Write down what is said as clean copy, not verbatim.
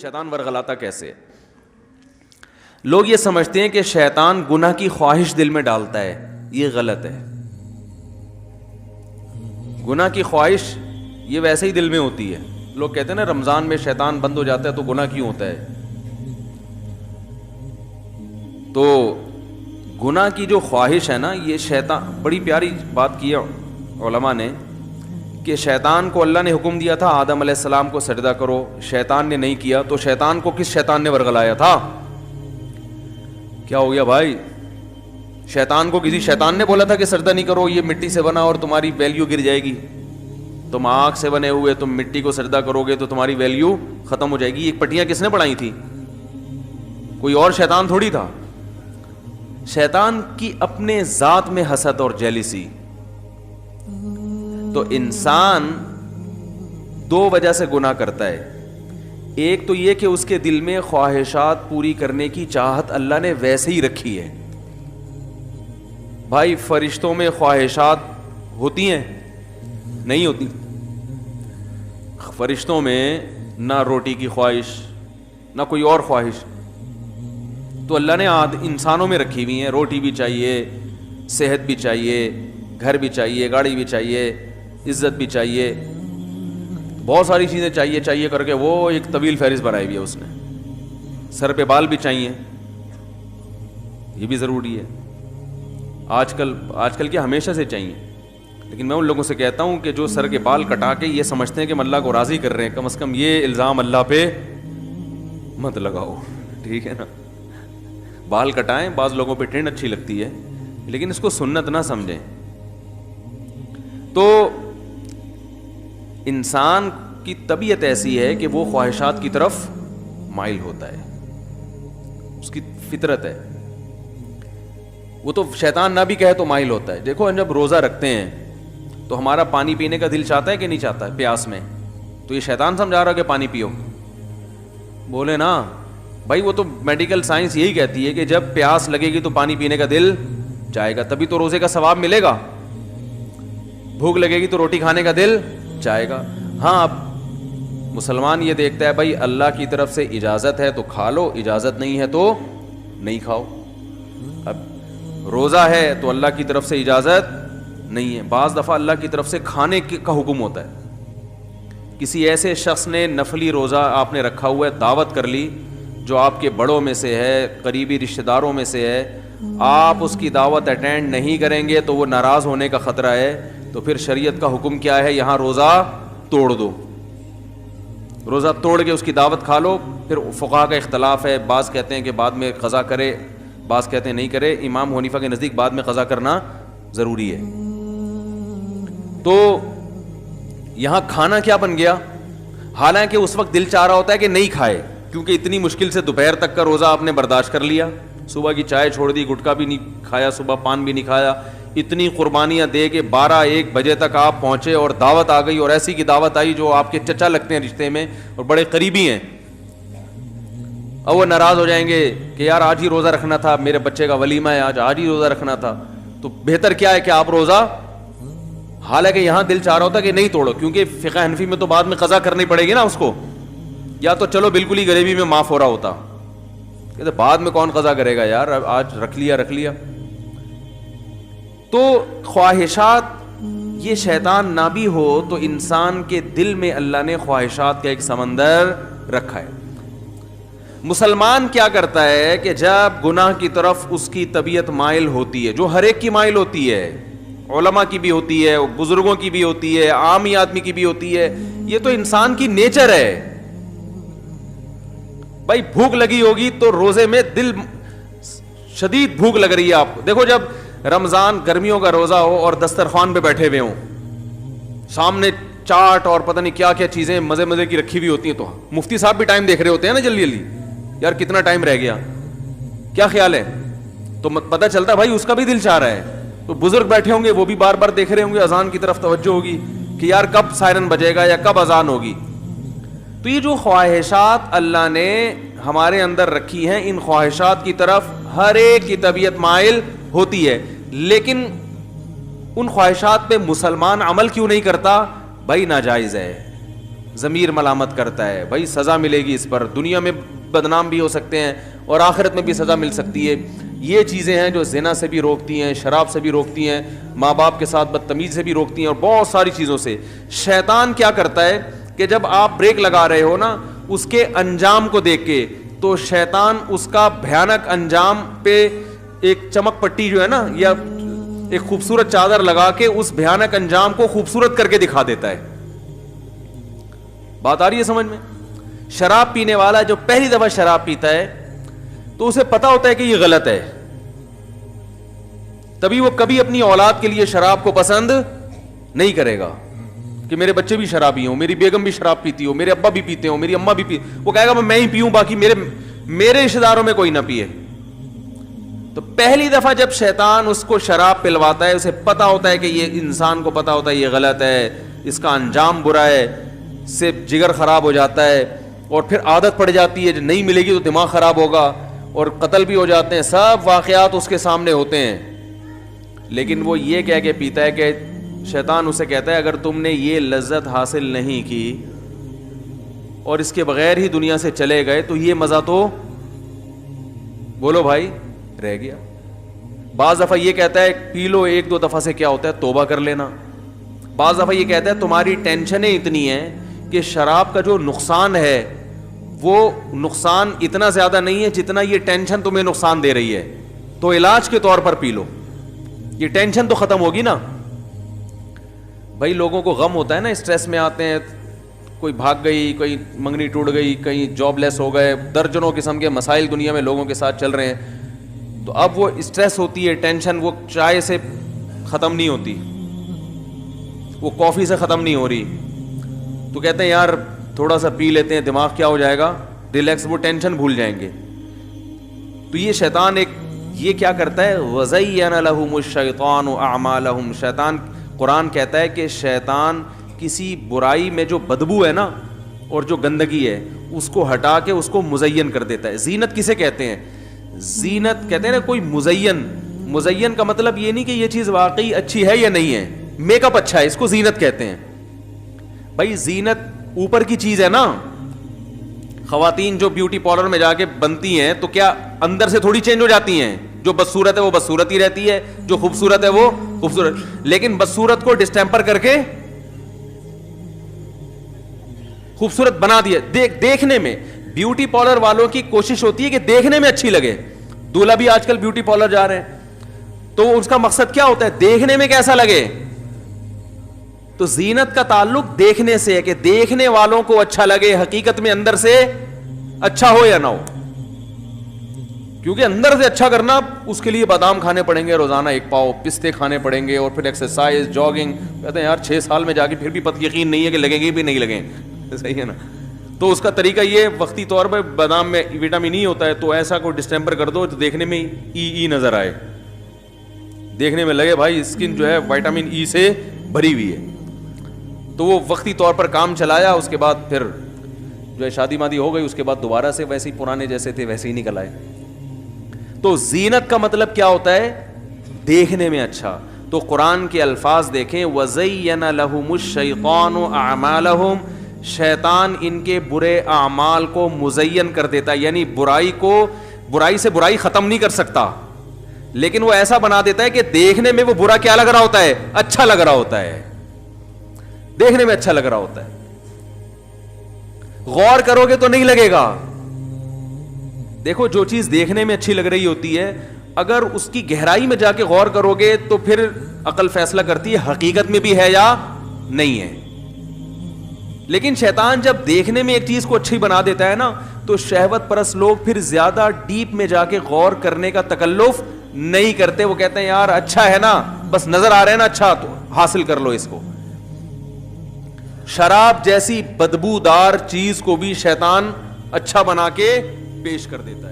شیطان ورغلاتا کیسے؟ لوگ یہ سمجھتے ہیں کہ شیطان گناہ کی خواہش دل میں ڈالتا ہے، یہ غلط ہے. گناہ کی خواہش یہ ویسے ہی دل میں ہوتی ہے. لوگ کہتے ہیں نا رمضان میں شیطان بند ہو جاتا ہے تو گناہ کیوں ہوتا ہے؟ تو گناہ کی جو خواہش ہے نا، یہ شیطان، بڑی پیاری بات کی ہے علماء نے کہ شیطان کو اللہ نے حکم دیا تھا آدم علیہ السلام کو سجدہ کرو، شیطان نے نہیں کیا، تو شیطان کو کس شیطان نے ورغلایا تھا؟ کیا ہو گیا بھائی؟ شیطان کو کسی شیطان نے بولا تھا کہ سجدہ نہیں کرو، یہ مٹی سے بنا اور تمہاری ویلیو گر جائے گی، تم آگ سے بنے ہوئے، تم مٹی کو سجدہ کرو گے تو تمہاری ویلیو ختم ہو جائے گی. یہ پٹیاں کس نے پڑھائی تھی؟ کوئی اور شیطان تھوڑی تھا. شیطان کی اپنے ذات میں حسد اور جیلسی. تو انسان دو وجہ سے گناہ کرتا ہے. ایک تو یہ کہ اس کے دل میں خواہشات پوری کرنے کی چاہت اللہ نے ویسے ہی رکھی ہے. بھائی فرشتوں میں خواہشات ہوتی ہیں؟ نہیں ہوتی. فرشتوں میں نہ روٹی کی خواہش نہ کوئی اور خواہش، تو اللہ نے انسانوں میں رکھی ہوئی ہیں. روٹی بھی چاہیے، صحت بھی چاہیے، گھر بھی چاہیے، گاڑی بھی چاہیے، عزت بھی چاہیے، بہت ساری چیزیں چاہیے کر کے وہ ایک طویل فہرست بنائی ہوئی ہے اس نے. سر پہ بال بھی چاہیے، یہ بھی ضروری ہے. آج کل کیا ہمیشہ سے چاہیے. لیکن میں ان لوگوں سے کہتا ہوں کہ جو سر کے بال کٹا کے یہ سمجھتے ہیں کہ ہم اللہ کو راضی کر رہے ہیں، کم از کم یہ الزام اللہ پہ مت لگاؤ، ٹھیک ہے نا. بال کٹائیں، بعض لوگوں پہ ٹرینڈ اچھی لگتی ہے، لیکن اس کو سنت نہ سمجھیں. تو انسان کی طبیعت ایسی ہے کہ وہ خواہشات کی طرف مائل ہوتا ہے، اس کی فطرت ہے. وہ تو شیطان نہ بھی کہے تو مائل ہوتا ہے. دیکھو جب روزہ رکھتے ہیں تو ہمارا پانی پینے کا دل چاہتا ہے کہ نہیں چاہتا ہے پیاس میں؟ تو یہ شیطان سمجھا رہا کہ پانی پیو؟ بولے نا بھائی، وہ تو میڈیکل سائنس یہی کہتی ہے کہ جب پیاس لگے گی تو پانی پینے کا دل چاہے گا، تبھی تو روزے کا ثواب ملے گا. بھوک لگے گی تو روٹی کھانے کا دل چاہے گا. ہاں اب مسلمان یہ دیکھتا ہے بھائی اللہ کی طرف سے اجازت ہے تو کھا لو، اجازت نہیں ہے تو نہیں کھاؤ. اب روزہ ہے تو اللہ کی طرف سے اجازت نہیں ہے. بعض دفعہ اللہ کی طرف سے کھانے کا حکم ہوتا ہے. کسی ایسے شخص نے نفلی روزہ آپ نے رکھا ہوا ہے، دعوت کر لی جو آپ کے بڑوں میں سے ہے، قریبی رشتہ داروں میں سے ہے، آپ اس کی دعوت اٹینڈ نہیں کریں گے تو وہ ناراض ہونے کا خطرہ ہے. تو پھر شریعت کا حکم کیا ہے؟ یہاں روزہ توڑ دو، روزہ توڑ کے اس کی دعوت کھا لو. پھر فقہا کا اختلاف ہے، بعض کہتے ہیں کہ بعد میں قضا کرے، بعض کہتے ہیں نہیں کرے. امام حنیفہ کے نزدیک بعد میں قضا کرنا ضروری ہے. تو یہاں کھانا کیا بن گیا؟ حالانکہ اس وقت دل چاہ رہا ہوتا ہے کہ نہیں کھائے، کیونکہ اتنی مشکل سے دوپہر تک کا روزہ آپ نے برداشت کر لیا، صبح کی چائے چھوڑ دی، گٹکا بھی نہیں کھایا، صبح پان بھی نہیں کھایا، اتنی قربانیاں دے کے 12-1 بجے تک آپ پہنچے اور دعوت آ گئی، اور ایسی کی دعوت آئی جو آپ کے چچا لگتے ہیں رشتے میں اور بڑے قریبی ہیں. اب وہ ناراض ہو جائیں گے کہ یار آج ہی روزہ رکھنا تھا، میرے بچے کا ولیمہ ہے، آج ہی روزہ رکھنا تھا. تو بہتر کیا ہے کہ آپ روزہ، حالانکہ یہاں دل چاہ رہا ہوتا کہ نہیں توڑو، کیونکہ فقہ حنفی میں تو بعد میں قضا کرنی پڑے گی نا اس کو. یا تو چلو بالکل ہی غریبی میں معاف ہو رہا ہوتا، کہتے بعد میں کون قضا کرے گا یار، آج رکھ لیا. تو خواہشات، یہ شیطان نہ بھی ہو تو انسان کے دل میں اللہ نے خواہشات کا ایک سمندر رکھا ہے. مسلمان کیا کرتا ہے کہ جب گناہ کی طرف اس کی طبیعت مائل ہوتی ہے، جو ہر ایک کی مائل ہوتی ہے، علماء کی بھی ہوتی ہے، بزرگوں کی بھی ہوتی ہے، عام آدمی کی بھی ہوتی ہے، یہ تو انسان کی نیچر ہے. بھائی بھوک لگی ہوگی تو روزے میں دل شدید بھوک لگ رہی ہے آپ کو. دیکھو جب رمضان گرمیوں کا روزہ ہو اور دسترخوان پہ بیٹھے ہوئے ہوں، سامنے چاٹ اور پتہ نہیں کیا کیا چیزیں مزے کی رکھی ہوئی ہوتی ہیں، تو مفتی صاحب بھی ٹائم دیکھ رہے ہوتے ہیں نا جلدی یار کتنا ٹائم رہ گیا، کیا خیال ہے؟ تو پتہ چلتا ہے بھائی اس کا بھی دل چاہ رہا ہے. تو بزرگ بیٹھے ہوں گے وہ بھی بار بار دیکھ رہے ہوں گے، اذان کی طرف توجہ ہوگی کہ یار کب سائرن بجے گا یا کب اذان ہوگی. تو یہ جو خواہشات اللہ نے ہمارے اندر رکھی ہیں، ان خواہشات کی طرف ہر ایک کی طبیعت مائل ہوتی ہے. لیکن ان خواہشات پہ مسلمان عمل کیوں نہیں کرتا؟ بھائی ناجائز ہے، ضمیر ملامت کرتا ہے، بھائی سزا ملے گی اس پر، دنیا میں بدنام بھی ہو سکتے ہیں اور آخرت میں بھی سزا مل سکتی ہے. یہ چیزیں ہیں جو زنا سے بھی روکتی ہیں، شراب سے بھی روکتی ہیں، ماں باپ کے ساتھ بدتمیزی سے بھی روکتی ہیں، اور بہت ساری چیزوں سے. شیطان کیا کرتا ہے کہ جب آپ بریک لگا رہے ہو نا اس کے انجام کو دیکھ کے، تو شیطان اس کا بھیانک انجام پہ ایک چمک پٹی جو ہے نا یا ایک خوبصورت چادر لگا کے اس بھیانک انجام کو خوبصورت کر کے دکھا دیتا ہے. بات آ رہی ہے سمجھ میں؟ شراب پینے والا جو پہلی دفعہ شراب پیتا ہے تو اسے پتا ہوتا ہے کہ یہ غلط ہے، تبھی وہ کبھی اپنی اولاد کے لیے شراب کو پسند نہیں کرے گا کہ میرے بچے بھی شرابی ہوں، میری بیگم بھی شراب پیتی ہو، میرے ابا بھی پیتے ہوں، میری اماں بھی پی، وہ کہے گا میں ہی پیوں، باقی میرے رشتے داروں میں کوئی نہ پیے. تو پہلی دفعہ جب شیطان اس کو شراب پلواتا ہے، اسے پتا ہوتا ہے کہ یہ انسان کو پتا ہوتا ہے یہ غلط ہے، اس کا انجام برا ہے، اس سے جگر خراب ہو جاتا ہے اور پھر عادت پڑ جاتی ہے، جو نہیں ملے گی تو دماغ خراب ہوگا اور قتل بھی ہو جاتے ہیں، سب واقعات اس کے سامنے ہوتے ہیں. لیکن وہ یہ کہہ کے پیتا ہے کہ شیطان اسے کہتا ہے اگر تم نے یہ لذت حاصل نہیں کی اور اس کے بغیر ہی دنیا سے چلے گئے تو یہ مزہ تو بولو بھائی رہ گیا. بعض دفعہ یہ کہتا ہے پی لو ایک دو دفعہ سے کیا ہوتا ہے توبہ کر لینا. بعض دفعہ یہ کہتا ہے تمہاری ٹینشنیں اتنی ہیں کہ شراب کا جو نقصان ہے وہ نقصان اتنا زیادہ نہیں ہے جتنا یہ ٹینشن تمہیں نقصان دے رہی ہے، تو علاج کے طور پر پی لو، یہ ٹینشن تو ختم ہوگی نا. بھائی لوگوں کو غم ہوتا ہے نا، اسٹریس میں آتے ہیں، کوئی بھاگ گئی، کوئی منگنی ٹوٹ گئی، کہیں جاب لیس ہو گئے، درجنوں قسم کے مسائل دنیا میں لوگوں کے ساتھ چل رہے ہیں، تو اب وہ اسٹریس ہوتی ہے، ٹینشن وہ چائے سے ختم نہیں ہوتی، وہ کافی سے ختم نہیں ہو رہی، تو کہتے ہیں یار تھوڑا سا پی لیتے ہیں، دماغ کیا ہو جائے گا ریلیکس، وہ ٹینشن بھول جائیں گے. تو یہ شیطان یہ کیا کرتا ہے، وَزَيَّنَ لَهُمُ الشَّيْطَانُ أَعْمَالَهُمْ. شیطان قرآن کہتا ہے کہ شیطان کسی برائی میں جو بدبو ہے نا اور جو گندگی ہے اس کو ہٹا کے اس کو مزین کر دیتا ہے. زینت کسے کہتے ہیں؟ زینت کہتے ہیں نا کوئی مزین کا مطلب یہ نہیں کہ یہ چیز واقعی اچھی ہے یا نہیں ہے، میک اپ اچھا ہے اس کو زینت کہتے ہیں. بھائی زینت اوپر کی چیز ہے نا، خواتین جو بیوٹی پارلر میں جا کے بنتی ہیں تو کیا اندر سے تھوڑی چینج ہو جاتی ہیں؟ جو بدصورت ہے وہ بدصورت ہی رہتی ہے، جو خوبصورت ہے وہ خوبصورت، لیکن بدصورت کو ڈسٹیمپر کر کے خوبصورت بنا دیا. دیکھنے میں بیوٹی پارلر والوں کی کوشش ہوتی ہے کہ دیکھنے میں اچھی لگے. دولہا بھی آج کل بیوٹی پارلر جا رہے ہیں تو اس کا مقصد کیا ہوتا ہے؟ دیکھنے میں کیسا لگے. تو زینت کا تعلق دیکھنے سے ہے کہ دیکھنے والوں کو اچھا لگے، حقیقت میں اندر سے اچھا ہو یا نہ ہو. کیونکہ اندر سے اچھا کرنا اس کے لیے بادام کھانے پڑیں گے روزانہ 1 پاؤ، پستے کھانے پڑیں گے اور پھر ایکسرسائز، جاگنگ. کہتے ہیں یار 6 سال میں جا کے پھر بھی یقین نہیں ہے کہ لگیں گے بھی نہیں لگیں. صحیح ہے نا؟ تو اس کا طریقہ یہ وقتی طور پر بادام میں وٹامن ای ہوتا ہے تو ایسا کو ڈسٹیمپر کر دو تو دیکھنے میں ای نظر آئے، دیکھنے میں لگے بھائی اسکن جو ہے وٹامن ای سے بھری ہوئی ہے. تو وہ وقتی طور پر کام چلایا، اس کے بعد پھر جو ہے شادی مادی ہو گئی، اس کے بعد دوبارہ سے ویسے ہی پرانے جیسے تھے ویسے ہی نکل آئے. تو زینت کا مطلب کیا ہوتا ہے؟ دیکھنے میں اچھا. تو قرآن کے الفاظ دیکھیں، وَزَيَّنَ لَهُمُ الشَّيْطَانُ أَعْمَالَهُمْ. شیطان ان کے برے اعمال کو مزین کر دیتا ہے، یعنی برائی سے برائی ختم نہیں کر سکتا، لیکن وہ ایسا بنا دیتا ہے کہ دیکھنے میں وہ برا کیا لگ رہا ہوتا ہے؟ اچھا لگ رہا ہوتا ہے، دیکھنے میں اچھا لگ رہا ہوتا ہے. غور کرو گے تو نہیں لگے گا. دیکھو جو چیز دیکھنے میں اچھی لگ رہی ہوتی ہے اگر اس کی گہرائی میں جا کے غور کرو گے تو پھر عقل فیصلہ کرتی ہے حقیقت میں بھی ہے یا نہیں ہے. لیکن شیطان جب دیکھنے میں ایک چیز کو اچھی بنا دیتا ہے نا تو شہوت پرست لوگ پھر زیادہ ڈیپ میں جا کے غور کرنے کا تکلف نہیں کرتے. وہ کہتے ہیں یار اچھا ہے نا، بس نظر آ رہا ہے نا اچھا تو حاصل کر لو اس کو. شراب جیسی بدبودار چیز کو بھی شیطان اچھا بنا کے پیش کر دیتا ہے.